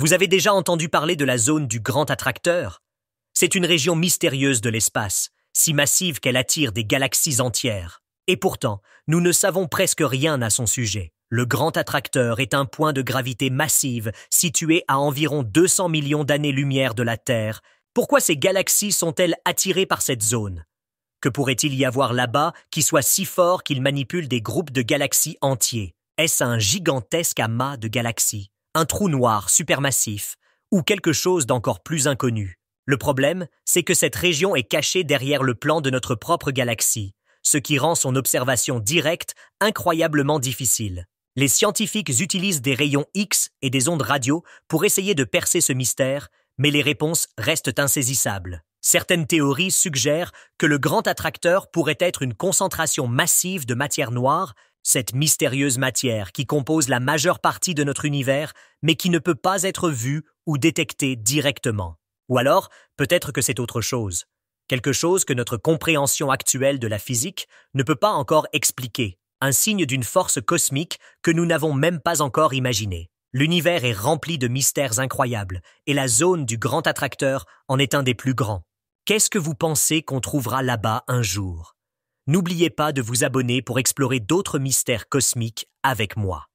Vous avez déjà entendu parler de la zone du Grand Attracteur? C'est une région mystérieuse de l'espace, si massive qu'elle attire des galaxies entières. Et pourtant, nous ne savons presque rien à son sujet. Le Grand Attracteur est un point de gravité massive situé à environ 200 millions d'années-lumière de la Terre. Pourquoi ces galaxies sont-elles attirées par cette zone? Que pourrait-il y avoir là-bas qui soit si fort qu'il manipule des groupes de galaxies entiers? Est-ce un gigantesque amas de galaxies, un trou noir supermassif, ou quelque chose d'encore plus inconnu? Le problème, c'est que cette région est cachée derrière le plan de notre propre galaxie, ce qui rend son observation directe incroyablement difficile. Les scientifiques utilisent des rayons X et des ondes radio pour essayer de percer ce mystère, mais les réponses restent insaisissables. Certaines théories suggèrent que le Grand Attracteur pourrait être une concentration massive de matière noire, cette mystérieuse matière qui compose la majeure partie de notre univers, mais qui ne peut pas être vue ou détectée directement. Ou alors, peut-être que c'est autre chose. Quelque chose que notre compréhension actuelle de la physique ne peut pas encore expliquer. Un signe d'une force cosmique que nous n'avons même pas encore imaginée. L'univers est rempli de mystères incroyables, et la zone du Grand Attracteur en est un des plus grands. Qu'est-ce que vous pensez qu'on trouvera là-bas un jour? N'oubliez pas de vous abonner pour explorer d'autres mystères cosmiques avec moi.